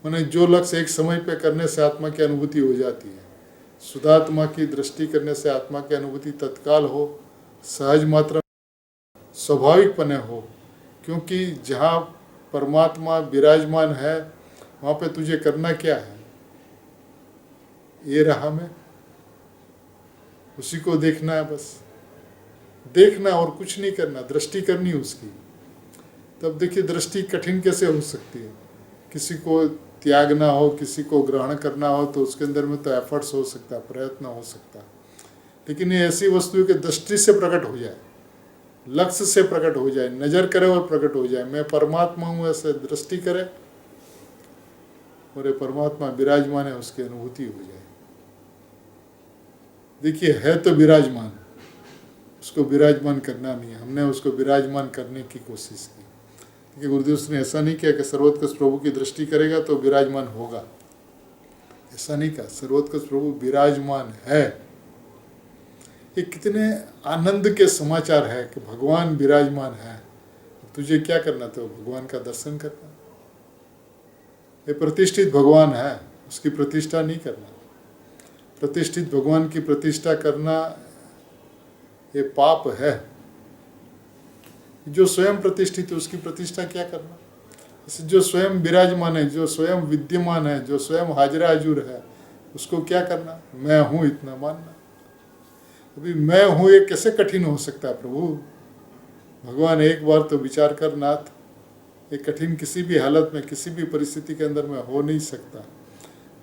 माने जो लक्ष्य एक समय पे करने से आत्मा की अनुभूति हो जाती है, शुद्धात्मा की दृष्टि करने से आत्मा की अनुभूति तत्काल हो, सहज मात्रा स्वाभाविक पने हो, क्योंकि जहाँ परमात्मा विराजमान है वहाँ पे तुझे करना क्या है? ये रहा मैं, उसी को देखना है, बस देखना और कुछ नहीं करना, दृष्टि करनी उसकी। तब देखिए दृष्टि कठिन कैसे हो सकती है? किसी को त्यागना हो, किसी को ग्रहण करना हो तो उसके अंदर में तो एफर्ट्स हो सकता है, प्रयत्न हो सकता है, लेकिन ये ऐसी वस्तु की दृष्टि से प्रकट हो जाए, लक्ष्य से प्रकट हो जाए, नजर करे और प्रकट हो जाए, मैं परमात्मा हूँ ऐसे दृष्टि करे और ये परमात्मा विराजमान है उसकी अनुभूति हो जाए। देखिए है तो विराजमान, उसको विराजमान करना नहीं है, हमने उसको विराजमान करने की कोशिश की। क्योंकि गुरुदेव ने ऐसा नहीं किया कि सर्वोत्कृष्ट प्रभु की दृष्टि करेगा तो विराजमान होगा, ऐसा नहीं कहा। सर्वोत्कृष्ट प्रभु विराजमान है। ये कितने आनंद के समाचार है कि भगवान विराजमान है, तुझे क्या करना? तो भगवान का दर्शन करना। ये प्रतिष्ठित भगवान है, उसकी प्रतिष्ठा नहीं करना। प्रतिष्ठित भगवान की प्रतिष्ठा करना ये पाप है। जो स्वयं प्रतिष्ठित है उसकी प्रतिष्ठा क्या करना। जो स्वयं विराजमान है, जो स्वयं विद्यमान है, जो स्वयं हाजिर हाजुर है, उसको क्या करना, मैं हूँ इतना मानना। अभी मैं हूँ ये कैसे कठिन हो सकता है प्रभु। भगवान एक बार तो विचार कर नाथ, ये कठिन किसी भी हालत में किसी भी परिस्थिति के अंदर में हो नहीं सकता।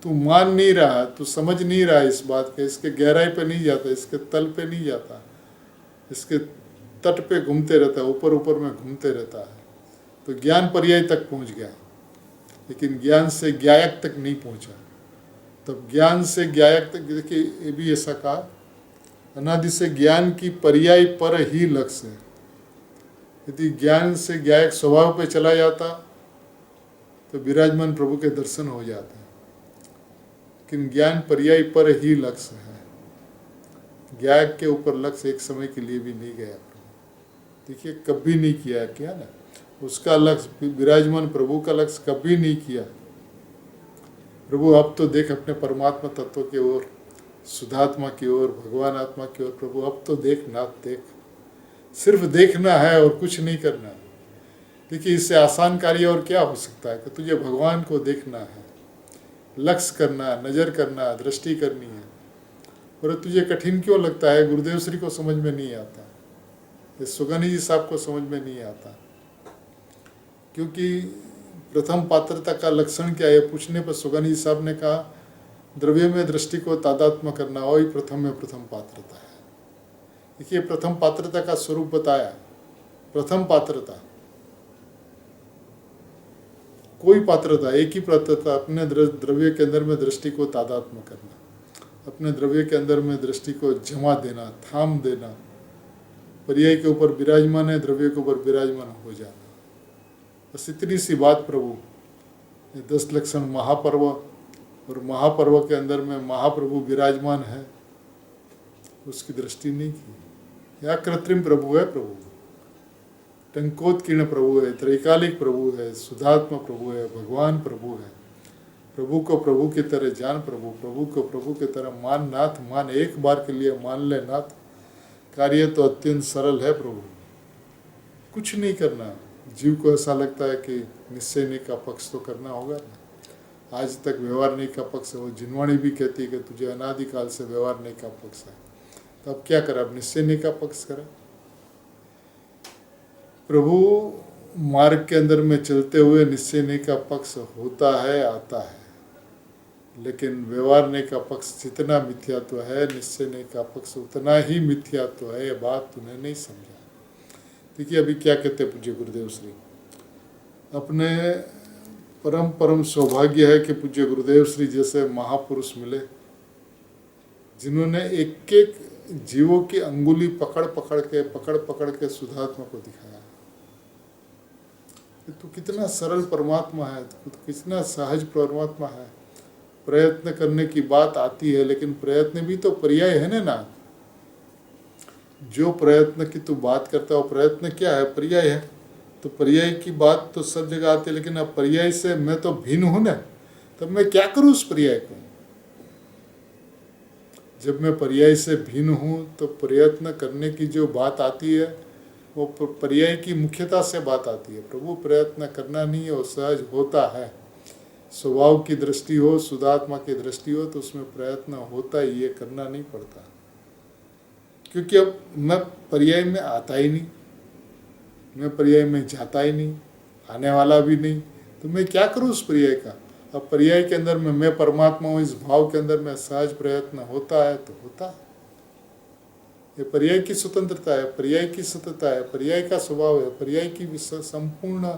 तू मान नहीं रहा, तू समझ नहीं रहा इस बात के, इसके गहराई पे नहीं जाता, इसके तल पे नहीं जाता, इसके तट पे घूमते रहता है, ऊपर ऊपर में घूमते रहता है। तो ज्ञान पर्याय तक पहुंच गया, लेकिन ज्ञान से ज्ञायक तक नहीं पहुंचा। तब ज्ञान से ज्ञायक तक, देखिए ये भी ऐसा कहा, अनादि से ज्ञान की पर्याय पर ही लक्ष्य है। यदि ज्ञान से ज्ञायक स्वभाव पे चला जाता तो विराजमान प्रभु के दर्शन हो जाते हैं, लेकिन ज्ञान पर्याय पर ही लक्ष्य है। ज्ञायक के ऊपर लक्ष्य एक समय के लिए भी नहीं गया प्रभु। देखिए कभी नहीं किया, क्या ना, उसका लक्ष्य विराजमान प्रभु का लक्ष्य कभी नहीं किया। प्रभु अब तो देख अपने परमात्मा तत्व की ओर, शुद्धात्मा की ओर, भगवान आत्मा की ओर। प्रभु अब तो देख, नाथ देख, सिर्फ देखना है और कुछ नहीं करना है। देखिए इससे आसान कार्य और क्या हो सकता है कि तुझे भगवान को देखना है, लक्ष्य करना, नज़र करना, दृष्टि करनी है। और तुझे कठिन क्यों लगता है? गुरुदेव श्री को समझ में नहीं आता, ये सुगनी जी साहब को समझ में नहीं आता। क्योंकि प्रथम पात्रता का लक्षण क्या है पूछने पर सुगनी जी साहब ने कहा, द्रव्य में दृष्टि को तादात्म्य करना, वही प्रथम में प्रथम पात्रता है। देखिए प्रथम पात्रता का स्वरूप बताया। प्रथम पात्रता, कोई पात्रता, एक ही पात्रता, अपने द्रव्य के अंदर में दृष्टि को तादात्म्य करना, अपने द्रव्य के अंदर में दृष्टि को जमा देना, थाम देना, पर्याय के ऊपर विराजमान है, द्रव्य के ऊपर विराजमान हो जाना। बस इतनी सी बात प्रभु। 10 लक्षण महापर्व, और महापर्व के अंदर में महाप्रभु विराजमान है, उसकी दृष्टि नहीं की। या कृत्रिम प्रभु है, प्रभु टंकोत्कीर्ण प्रभु है, त्रैकालिक प्रभु है, शुद्धात्मा प्रभु है, भगवान प्रभु है। प्रभु को प्रभु की तरह जान, प्रभु को प्रभु की तरह मान नाथ, मान, एक बार के लिए मान ले नाथ। कार्य तो अत्यंत सरल है प्रभु, कुछ नहीं करना। जीव को ऐसा लगता है कि निश्चय नहीं का पक्ष तो करना होगा ना, आज तक व्यवहार नहीं का पक्ष है। वो जिनवाणी भी कहती है कि तुझे अनादिकाल से व्यवहार नहीं का पक्ष है, तो अब क्या करा, अब निश्चय नहीं का पक्ष करा। प्रभु मार्ग के अंदर में चलते हुए निश्चय नहीं का पक्ष होता है, आता है, लेकिन व्यवहार नहीं का पक्ष जितना मिथ्यात्व है, निश्चय नहीं का पक्ष उतना ही मिथ्यात्व है। ये बात तूने नहीं समझा। देखिए अभी क्या कहते हैं पूज्य गुरुदेव श्री, अपने परम सौभाग्य है कि पूज्य गुरुदेव श्री जैसे महापुरुष मिले, जिन्होंने एक एक जीवों की अंगुली पकड़ पकड़ के शुद्धात्मा को दिखाया। तो कितना सरल परमात्मा है, तो कितना सहज परमात्मा है। प्रयत्न करने की बात आती है, लेकिन प्रयत्न भी तो पर्याय है ना। जो प्रयत्न की तू बात करता है वो प्रयत्न क्या है, पर्याय है। तो पर्याय की बात तो सब जगह आती है, लेकिन अब पर्याय से मैं तो भिन्न हूं ना, तब मैं क्या करूं उस पर्याय को। जब मैं पर्याय से भिन्न हूं तो प्रयत्न करने की जो बात आती है वो पर्याय की मुख्यता से बात आती है। प्रभु प्रयत्न करना नहीं है, वो सहज होता है। स्वभाव की दृष्टि हो, शुद्धात्मा की दृष्टि हो, तो उसमें प्रयत्न होता ही, ये करना नहीं पड़ता। क्योंकि अब मैं पर्याय में आता ही नहीं, मैं पर्याय में जाता ही नहीं, आने वाला भी नहीं, तो मैं क्या करूं उस पर्याय का। अब पर्याय के अंदर में मैं परमात्मा हूँ, इस भाव के अंदर में सहज प्रयत्न होता है तो होता है। ये पर्याय की स्वतंत्रता है, पर्याय की सतता है, पर्याय का स्वभाव है, पर्याय की संपूर्ण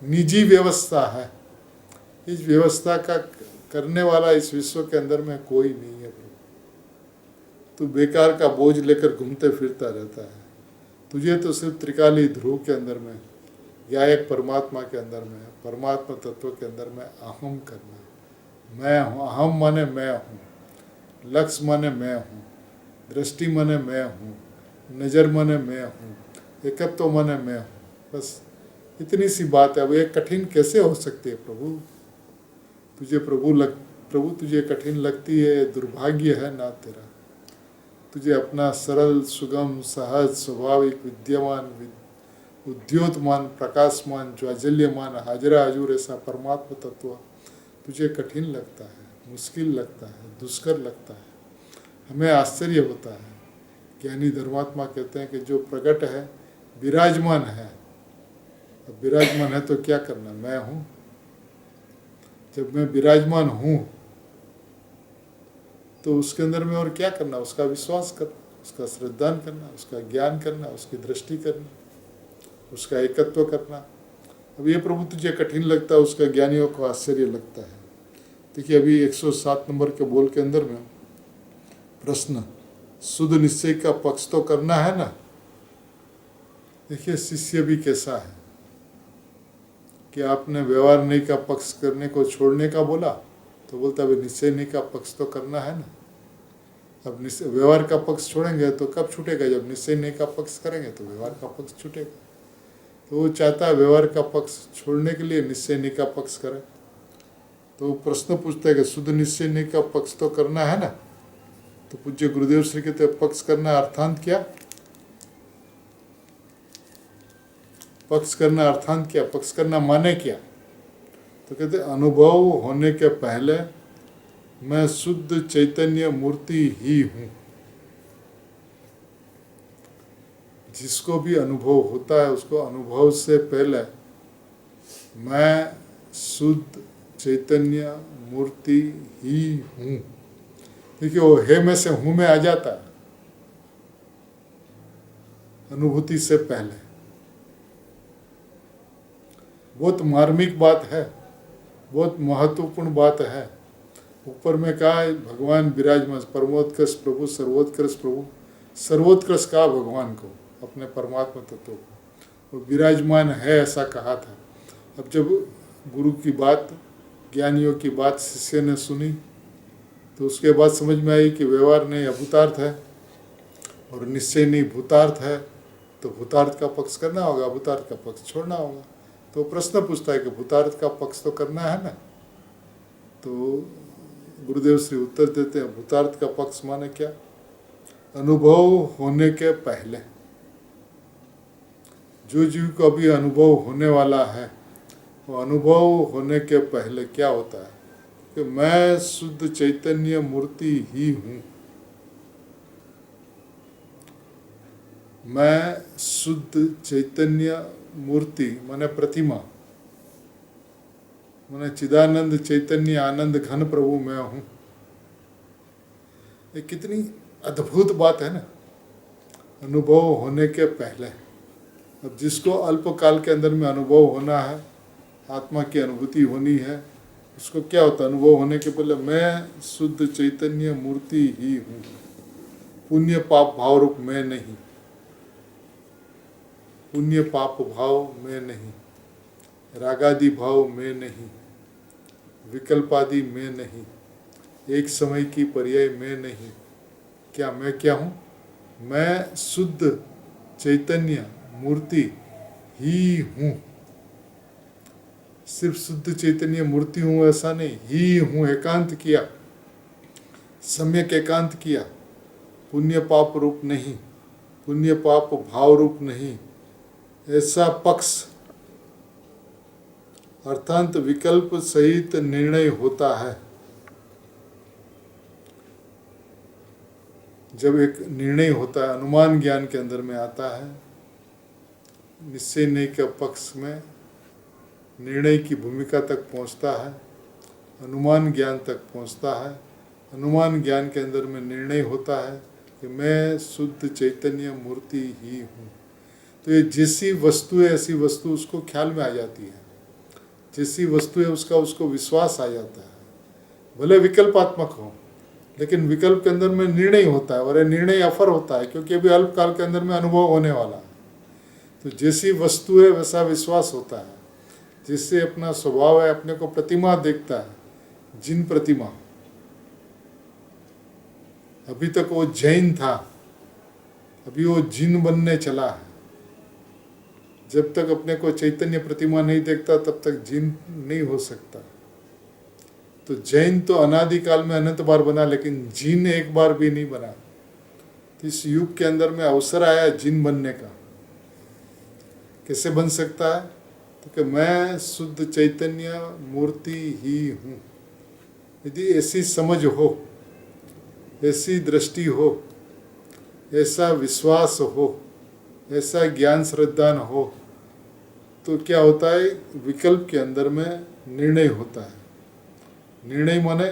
निजी व्यवस्था है। इस व्यवस्था का करने वाला इस विश्व के अंदर में कोई नहीं है। तू बेकार का बोझ लेकर घूमते फिरता रहता है। तुझे तो सिर्फ त्रिकाली ध्रुव के अंदर में, या एक परमात्मा के अंदर में, परमात्मा तत्व के अंदर में अहम करना। मैं हूँ, अहम माने मैं हूँ, लक्ष्य माने मैं हूँ, दृष्टि माने मैं हूँ, नज़र माने मैं हूँ, एकत्व माने मैं हूँ। बस इतनी सी बात है। अब ये कठिन कैसे हो सकती है प्रभु। तुझे प्रभु तुझे कठिन लगती है, दुर्भाग्य है ना तेरा। तुझे अपना सरल, सुगम, सहज, स्वाभाविक, विद्यमान, उद्योतमान, प्रकाशमान, ज्वाजल्यमान, हाजरा हजूर ऐसा परमात्मा तत्व तुझे कठिन लगता है, मुश्किल लगता है, दुष्कर लगता है। हमें आश्चर्य होता है। ज्ञानी धर्मात्मा कहते हैं कि जो प्रकट है, विराजमान है। अब विराजमान है तो क्या करना, मैं हूँ। जब मैं विराजमान हूँ तो उसके अंदर में और क्या करना, उसका विश्वास करना, उसका श्रद्धान करना, उसका ज्ञान करना, उसकी दृष्टि करना, उसका एकत्व करना। अब ये प्रभु तुझे कठिन लगता है, उसका ज्ञानियों को आश्चर्य लगता है। देखिए अभी 107 नंबर के बोल के अंदर में प्रश्न, शुद्ध निश्चय का पक्ष तो करना है ना। देखिए शिष्य भी कैसा है कि आपने व्यवहार नहीं का पक्ष करने को छोड़ने का बोला तो बोलता है निश्चय नहीं का पक्ष तो करना है ना। अब व्यवहार का पक्ष छोड़ेंगे तो कब छूटेगा, जब निश्चय नहीं का पक्ष करेंगे तो व्यवहार का पक्ष छूटेगा। तो वो चाहता है व्यवहार का पक्ष छोड़ने के लिए निश्चय नहीं का पक्ष करे। तो वो प्रश्न पूछता है कि शुद्ध निश्चय नहीं का पक्ष तो करना है ना। तो पूज्य गुरुदेव श्री कहते पक्ष करना अर्थांत क्या, पक्ष करना अर्थांत क्या, पक्ष करना माने क्या। तो कहते अनुभव होने के पहले मैं शुद्ध चैतन्य मूर्ति ही हूँ। जिसको भी अनुभव होता है उसको अनुभव से पहले मैं शुद्ध चैतन्य मूर्ति ही हूँ। देखिए वो है में से हूँ में आ जाता है अनुभूति से पहले। बहुत मार्मिक बात है, बहुत महत्वपूर्ण बात है। ऊपर में कहा भगवान विराजमान, परमोत्कृष्ट प्रभु, सर्वोत्कृष्ट प्रभु, सर्वोत्कृष्ट कहा भगवान को, अपने परमात्मा तत्व को, वो विराजमान है ऐसा कहा था। अब जब गुरु की बात, ज्ञानियों की बात शिष्य ने सुनी तो उसके बाद समझ में आई कि व्यवहार नहीं अभूतार्थ है और निश्चय नहीं भूतार्थ है। तो भूतार्थ का पक्ष करना होगा, अभूतार्थ का पक्ष छोड़ना होगा। तो प्रश्न पूछता है कि भूतार्थ का पक्ष तो करना है ना। तो गुरुदेव श्री उत्तर देते हैं भूतार्थ का पक्ष माने क्या, अनुभव होने के पहले। जो जीव को अभी अनुभव होने वाला है वो अनुभव होने के पहले क्या होता है कि मैं शुद्ध चैतन्य मूर्ति ही हूँ। मैं शुद्ध चैतन्य मूर्ति माने प्रतिमा, माने चिदानंद चैतन्य आनंद घन प्रभु मैं हूँ। ये कितनी अद्भुत बात है ना, अनुभव होने के पहले। अब जिसको अल्पकाल के अंदर में अनुभव होना है, आत्मा की अनुभूति होनी है, उसको क्या होता है अनुभव होने के पहले मैं शुद्ध चैतन्य मूर्ति ही हूँ। पुण्य पाप भाव रूप मैं नहीं, पुण्य पाप भाव मैं नहीं, रागादि भाव मैं नहीं, विकल्पादि मैं नहीं, एक समय की पर्याय मैं नहीं। क्या मैं क्या हूँ, मैं शुद्ध चैतन्य मूर्ति ही हूँ। सिर्फ शुद्ध चैतन्य मूर्ति हूँ ऐसा नहीं, ही हूँ एकांत किया, सम्यक एकांत किया। पुण्य पाप रूप नहीं, पुण्य पाप भाव रूप नहीं, ऐसा पक्ष अर्थात विकल्प सहित निर्णय होता है। जब एक निर्णय होता है, अनुमान ज्ञान के अंदर में आता है, निश्चय नहीं के पक्ष में निर्णय की भूमिका तक पहुंचता है, अनुमान ज्ञान तक पहुंचता है। अनुमान ज्ञान के अंदर में निर्णय होता है कि मैं शुद्ध चैतन्य मूर्ति ही हूँ। तो ये जैसी वस्तु है ऐसी वस्तु उसको ख्याल में आ जाती है, जैसी वस्तु है उसको विश्वास आ जाता है। भले विकल्पात्मक हो लेकिन विकल्प के अंदर में निर्णय होता है और ये निर्णय अफर होता है क्योंकि अभी अल्पकाल के अंदर में अनुभव होने वाला है। तो जैसी वस्तु है वैसा विश्वास होता है। जिससे अपना स्वभाव है, अपने को प्रतिमा देखता है, जिन प्रतिमा। अभी तक वो जैन था, अभी वो जिन बनने चला है। जब तक अपने को चैतन्य प्रतिमा नहीं देखता तब तक जिन नहीं हो सकता। तो जैन तो अनादिकाल में अनंत बार बना, लेकिन जीन एक बार भी नहीं बना। तो इस युग के अंदर में अवसर आया जीन बनने का। कैसे बन सकता है? तो कि मैं शुद्ध चैतन्य मूर्ति ही हूँ। यदि ऐसी समझ हो, ऐसी दृष्टि हो, ऐसा विश्वास हो, ऐसा ज्ञान श्रद्धान हो, तो क्या होता है, विकल्प के अंदर में निर्णय होता है। निर्णय माने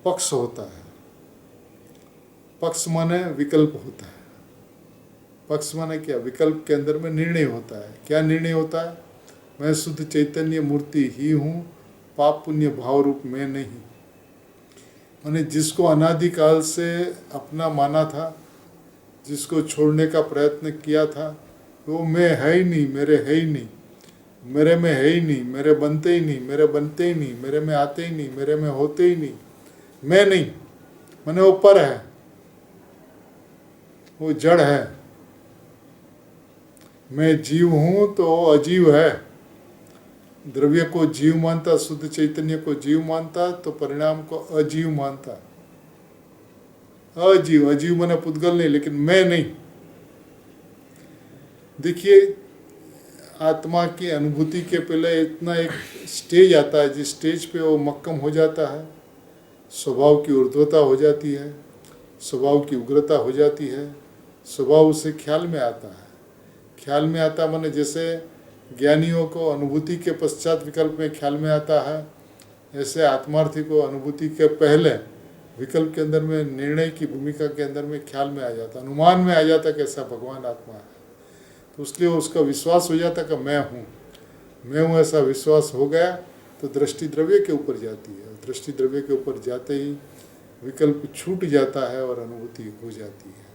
पक्ष होता है, पक्ष माने विकल्प होता है। पक्ष माने क्या? विकल्प के अंदर में निर्णय होता है। क्या निर्णय होता है? मैं शुद्ध चैतन्य मूर्ति ही हूँ, पाप पुण्य भाव रूप में नहीं। मैंने जिसको अनादिकाल से अपना माना था, जिसको छोड़ने का प्रयत्न किया था, वो मैं है ही नहीं, मेरे है ही नहीं, मेरे में है ही नहीं, मेरे बनते ही नहीं, मेरे बनते ही नहीं, मेरे में आते ही नहीं, मेरे में होते ही नहीं, मैं नहीं, मैंने वो पर है, वो जड़ है। मैं जीव हूँ तो वो अजीव है। द्रव्य को जीव मानता, शुद्ध चैतन्य को जीव मानता, तो परिणाम को अजीव मानता। अजीव, अजीव माने पुद्गल नहीं, लेकिन मैं नहीं। देखिए, आत्मा की अनुभूति के पहले इतना एक स्टेज आता है, जिस स्टेज पे वो मक्कम हो जाता है, स्वभाव की ऊर्ध्वता हो जाती है, स्वभाव की उग्रता हो जाती है, स्वभाव उसे ख्याल में आता है। ख्याल में आता माने जैसे ज्ञानियों को अनुभूति के पश्चात विकल्प में ख्याल में आता है, ऐसे आत्मार्थी को अनुभूति के पहले विकल्प के अंदर में, निर्णय की भूमिका के अंदर में ख्याल में आ जाता, अनुमान में आ जाता कि ऐसा भगवान आत्मा है। तो उसलिए उसका विश्वास हो जाता कि मैं हूँ, ऐसा विश्वास हो गया तो दृष्टि द्रव्य के ऊपर जाती है। दृष्टि द्रव्य के ऊपर जाते ही विकल्प छूट जाता है और अनुभूति हो जाती है।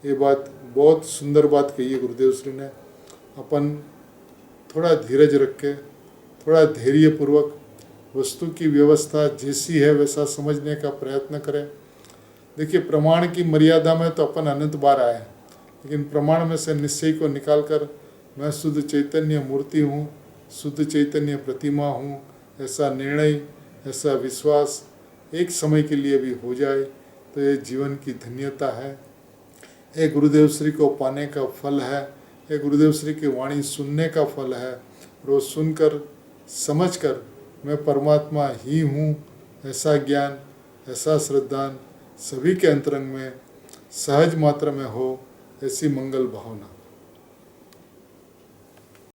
ये बात बहुत सुंदर बात कही है गुरुदेव श्री ने। अपन थोड़ा धीरज रख के, थोड़ा धैर्यपूर्वक वस्तु की व्यवस्था जैसी है वैसा समझने का प्रयत्न करें। देखिए, प्रमाण की मर्यादा में तो अपन अनंत बार आए, लेकिन प्रमाण में से निश्चय को निकालकर मैं शुद्ध चैतन्य मूर्ति हूँ, शुद्ध चैतन्य प्रतिमा हूँ, ऐसा निर्णय, ऐसा विश्वास एक समय के लिए भी हो जाए तो ये जीवन की धन्यता है। ये गुरुदेव श्री को पाने का फल है, ये गुरुदेव श्री की वाणी सुनने का फल है। रोज सुनकर, समझकर मैं परमात्मा ही हूँ, ऐसा ज्ञान, ऐसा श्रद्धान सभी के अंतरंग में सहज मात्रा में हो, ऐसी मंगल भावना।